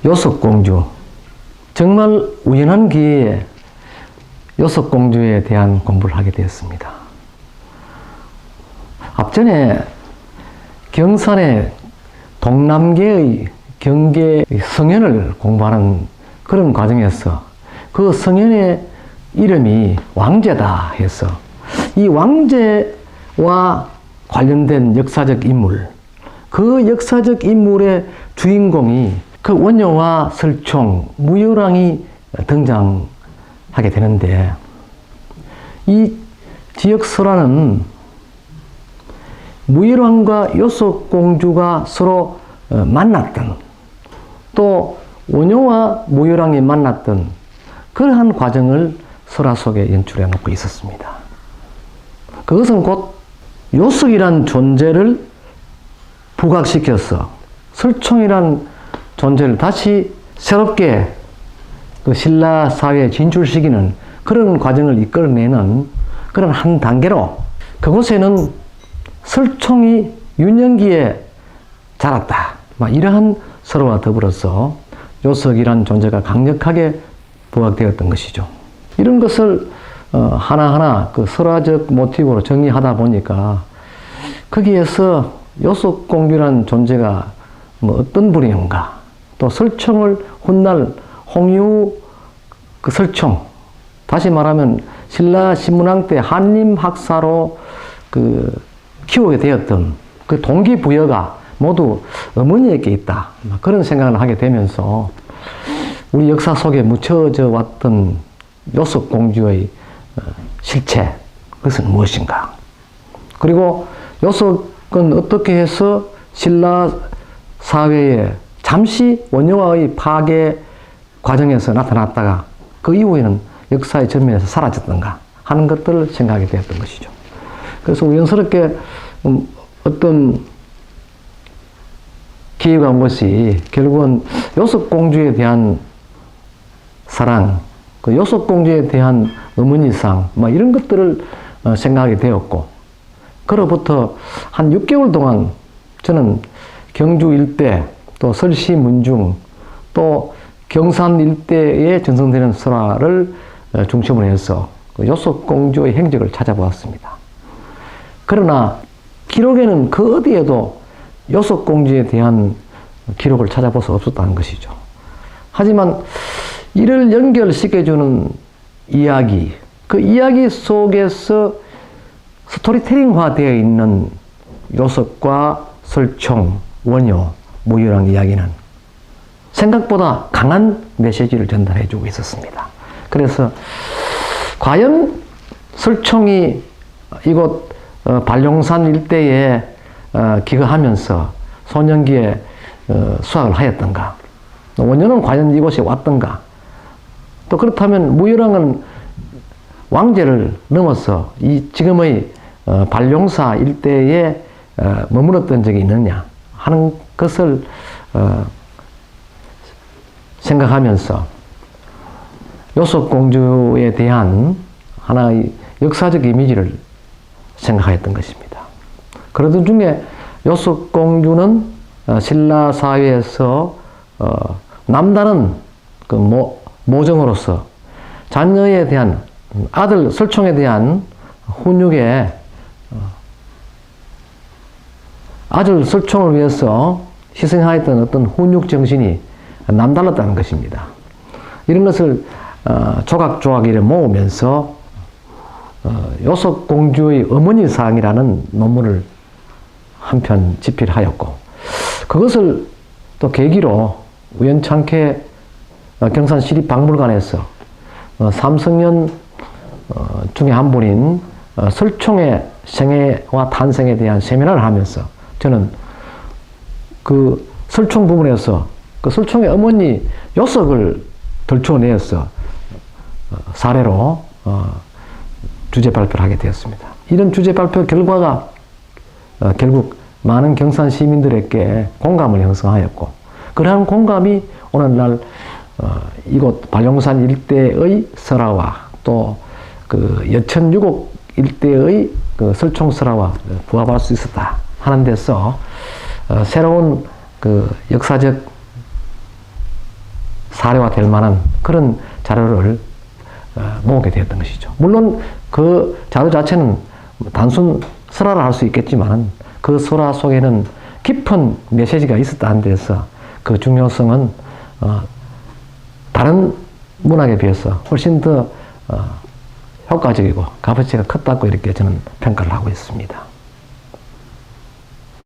요석공주. 정말 우연한 기회에 요석공주에 대한 공부를 하게 되었습니다. 앞전에 경산의 동남계의 경계 성현을 공부하는 그런 과정에서 그 성현의 이름이 왕제다 해서 이 왕제와 관련된 역사적 인물, 그 역사적 인물의 주인공이 그 원효와 설총, 무열왕이 등장하게 되는데, 이 지역설화는 무열왕과 요석공주가 서로 만났던, 또 원효와 무열왕이 만났던 그러한 과정을 설화 속에 연출해 놓고 있었습니다. 그것은 곧 요석이란 존재를 부각시켜서 설총이란 존재를 다시 새롭게 그 신라 사회에 진출시키는 그런 과정을 이끌어내는 그런 한 단계로, 그곳에는 설총이 유년기에 자랐다, 이러한 설화와 더불어서 요석이란 존재가 강력하게 부각되었던 것이죠. 이런 것을 하나하나 그 설화적 모티브로 정리하다 보니까 거기에서 요석공주란 존재가 어떤 분인가, 또 설총을 훗날 홍유 그 설총, 다시 말하면 신라 신문왕 때 한림학사로 그 키우게 되었던 그 동기부여가 모두 어머니에게 있다, 그런 생각을 하게 되면서 우리 역사 속에 묻혀져 왔던 요석공주의 실체, 그것은 무엇인가, 그리고 요석은 어떻게 해서 신라 사회에 잠시 원효와의 파괴 과정에서 나타났다가 그 이후에는 역사의 전면에서 사라졌던가 하는 것들을 생각하게 되었던 것이죠. 그래서 우연스럽게 어떤 기회가 온 것이 결국은 요석공주에 대한 사랑, 그 요석공주에 대한 어머니상, 이런 것들을 생각하게 되었고, 그로부터 한 6개월 동안 저는 경주 일대, 또 설시 문중, 또 경산 일대에 전성되는 설화를 중심으로 해서 요석공주의 행적을 찾아보았습니다. 그러나 기록에는 그 어디에도 요석공주에 대한 기록을 찾아볼 수 없었다는 것이죠. 하지만 이를 연결시켜주는 이야기, 그 이야기 속에서 스토리텔링화 되어 있는 요석과 설총, 원효, 무열왕 이야기는 생각보다 강한 메시지를 전달해 주고 있었습니다. 그래서 과연 설총이 이곳 발룡산 일대에 기거하면서 소년기에 수학을 하였던가, 원효는 과연 이곳에 왔던가, 또 그렇다면 무열왕은 왕제를 넘어서 이 지금의 발룡사 일대에 머물렀던 적이 있느냐 하는 것을 생각하면서 요석공주에 대한 하나의 역사적 이미지를 생각하였던 것입니다. 그러던 중에 요석공주는 신라 사회에서 남다른 그 모정으로서 자녀에 대한, 아들 설총에 대한 훈육에 아들 설총을 위해서 희생하였던 어떤 훈육 정신이 남달랐다는 것입니다. 이런 것을 조각조각 이렇게 모으면서 요석공주의 어머니상이라는 논문을 한편 집필하였고, 그것을 또 계기로 우연찮게 경산시립박물관에서 삼성년 중에 한 분인 설총의 생애와 탄생에 대한 세미나를 하면서 저는 그 설총 부분에서 그 설총의 어머니 요석을 들춰내어서 사례로 주제 발표를 하게 되었습니다. 이런 주제 발표 결과가 결국 많은 경산 시민들에게 공감을 형성하였고, 그러한 공감이 오늘날 이곳 발룡산 일대의 설화와 또 그 여천 유곡 일대의 그 설총 설화와 부합할 수 있었다 하는 데서 새로운 그 역사적 사례화될 만한 그런 자료를 모으게 되었던 것이죠. 물론 그 자료 자체는 단순 설화를 할 수 있겠지만 그 설화 속에는 깊은 메시지가 있었다는 데서 그 중요성은 다른 문학에 비해서 훨씬 더 효과적이고 값어치가 컸다고 이렇게 저는 평가를 하고 있습니다.